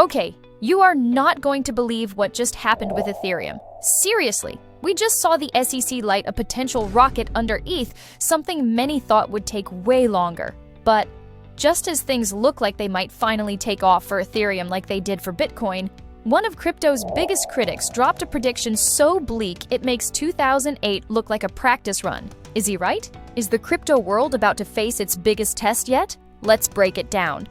Okay, you are not going to believe what just happened with Ethereum. Seriously, we just saw the SEC light a potential rocket under ETH, something many thought would take way longer. But just as things look like they might finally take off for Ethereum like they did for Bitcoin, one of crypto's biggest critics dropped a prediction so bleak it makes 2008 look like a practice run. Is he right? Is the crypto world about to face its biggest test yet? Let's break it down.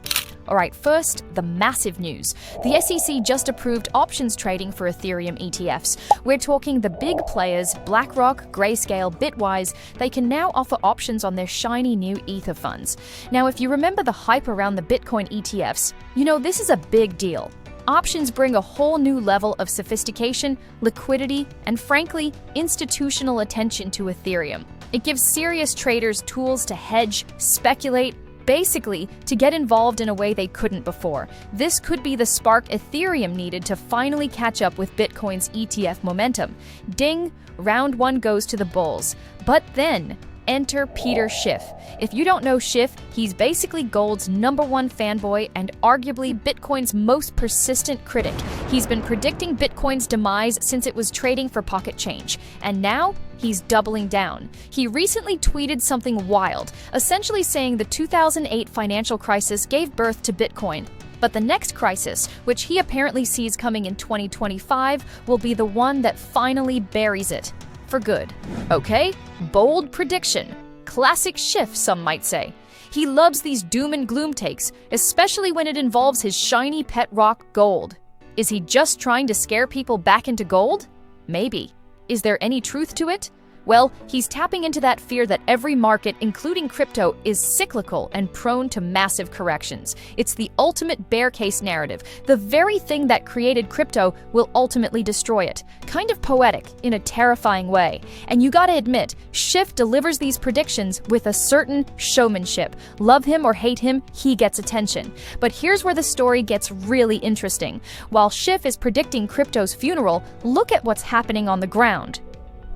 Alright, first, the massive news. The SEC just approved options trading for Ethereum ETFs. We're talking the big players, BlackRock, Grayscale, Bitwise. They can now offer options on their shiny new Ether funds. Now, if you remember the hype around the Bitcoin ETFs, you know this is a big deal. Options bring a whole new level of sophistication, liquidity, and frankly, institutional attention to Ethereum. It gives serious traders tools to hedge, speculate, basically, to get involved in a way they couldn't before. This could be the spark Ethereum needed to finally catch up with Bitcoin's ETF momentum. Ding, round one goes to the bulls. But then, enter Peter Schiff. If you don't know Schiff, he's basically gold's #1 fanboy and arguably Bitcoin's most persistent critic. He's been predicting Bitcoin's demise since it was trading for pocket change. And now, he's doubling down. He recently tweeted something wild, essentially saying the 2008 financial crisis gave birth to Bitcoin. But the next crisis, which he apparently sees coming in 2025, will be the one that finally buries it. For good. Okay? Bold prediction. Classic Schiff, some might say. He loves these doom and gloom takes, especially when it involves his shiny pet rock, gold. Is he just trying to scare people back into gold? Maybe. Is there any truth to it? Well, he's tapping into that fear that every market, including crypto, is cyclical and prone to massive corrections. It's the ultimate bear case narrative. The very thing that created crypto will ultimately destroy it. Kind of poetic, in a terrifying way. And you gotta admit, Schiff delivers these predictions with a certain showmanship. Love him or hate him, he gets attention. But here's where the story gets really interesting. While Schiff is predicting crypto's funeral, look at what's happening on the ground.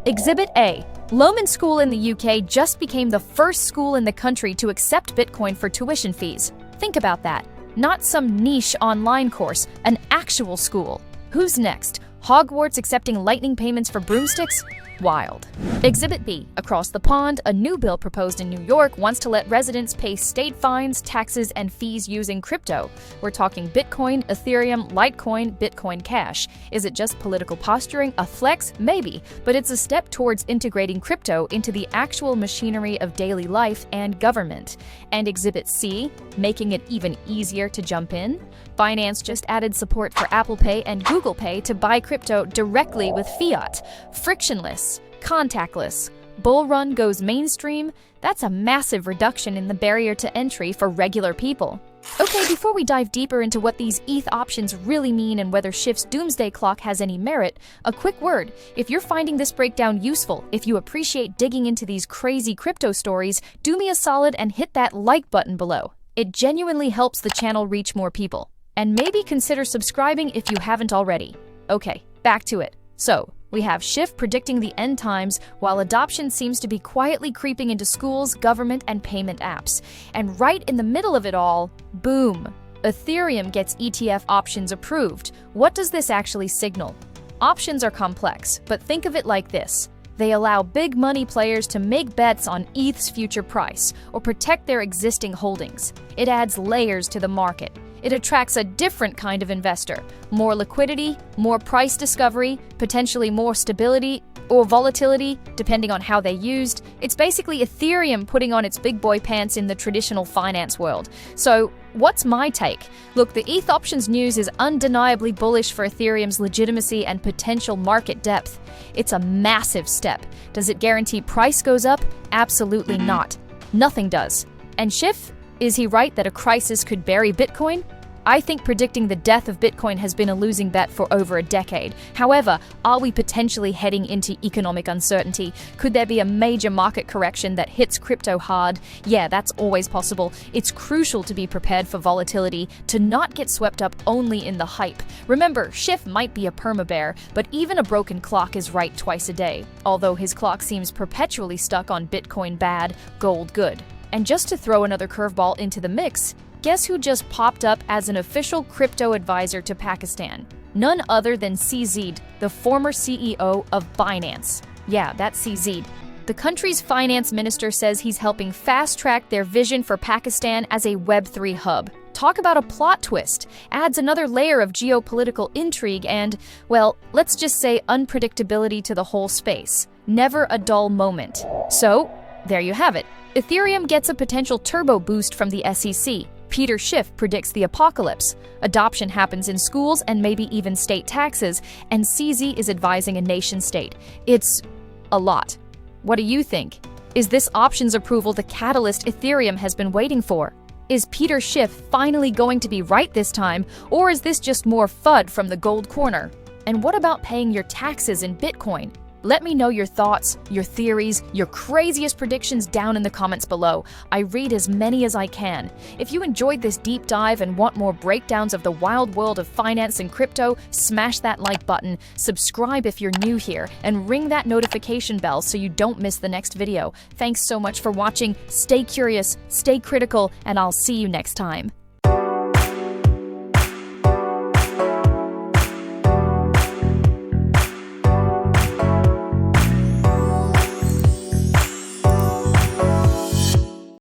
Exhibit A. Lomond School in the UK just became the first school in the country to accept Bitcoin for tuition fees. Think about that. Not some niche online course, an actual school. Who's next? Hogwarts accepting lightning payments for broomsticks? Wild. Exhibit B. Across the pond, a new bill proposed in New York wants to let residents pay state fines, taxes, and fees using crypto. We're talking Bitcoin, Ethereum, Litecoin, Bitcoin Cash. Is it just political posturing, a flex? Maybe, but it's a step towards integrating crypto into the actual machinery of daily life and government. And Exhibit C, making it even easier to jump in. Binance just added support for Apple Pay and Google Pay to buy crypto directly with fiat. Frictionless, contactless. Bull run goes mainstream. That's a massive reduction in the barrier to entry for regular people. Okay, before we dive deeper into what these ETH options really mean and whether Schiff's doomsday clock has any merit, a quick word. If you're finding this breakdown useful, if you appreciate digging into these crazy crypto stories, do me a solid and hit that like button below. It genuinely helps the channel reach more people. And maybe consider subscribing if you haven't already. Okay, back to it. So, we have Schiff predicting the end times, while adoption seems to be quietly creeping into schools, government, and payment apps. And right in the middle of it all, boom! Ethereum gets ETF options approved. What does this actually signal? Options are complex, but think of it like this. They allow big money players to make bets on ETH's future price, or protect their existing holdings. It adds layers to the market. It attracts a different kind of investor. More liquidity, more price discovery, potentially more stability or volatility, depending on how they're used. It's basically Ethereum putting on its big boy pants in the traditional finance world. So, what's my take? Look, the ETH options news is undeniably bullish for Ethereum's legitimacy and potential market depth. It's a massive step. Does it guarantee price goes up? Absolutely not. Nothing does. And Schiff? Is he right that a crisis could bury Bitcoin? I think predicting the death of Bitcoin has been a losing bet for over a decade. However, are we potentially heading into economic uncertainty? Could there be a major market correction that hits crypto hard? Yeah, that's always possible. It's crucial to be prepared for volatility, to not get swept up only in the hype. Remember, Schiff might be a perma-bear, but even a broken clock is right twice a day. Although his clock seems perpetually stuck on Bitcoin bad, gold good. And just to throw another curveball into the mix, Guess who just popped up as an official crypto advisor to Pakistan? None other than CZ, the former CEO of Binance. Yeah, that's CZ. The country's finance minister says he's helping fast-track their vision for Pakistan as a Web3 hub. Talk about a plot twist. Adds another layer of geopolitical intrigue and, well, let's just say unpredictability to the whole space. Never a dull moment. So, there you have it. Ethereum gets a potential turbo boost from the SEC. Peter Schiff predicts the apocalypse. Adoption happens in schools and maybe even state taxes, and CZ is advising a nation-state. It's a lot. What do you think? Is this options approval the catalyst Ethereum has been waiting for? Is Peter Schiff finally going to be right this time, or is this just more FUD from the gold corner? And what about paying your taxes in Bitcoin? Let me know your thoughts, your theories, your craziest predictions down in the comments below. I read as many as I can. If you enjoyed this deep dive and want more breakdowns of the wild world of finance and crypto, smash that like button, subscribe if you're new here, and ring that notification bell so you don't miss the next video. Thanks so much for watching. Stay curious, stay critical, and I'll see you next time.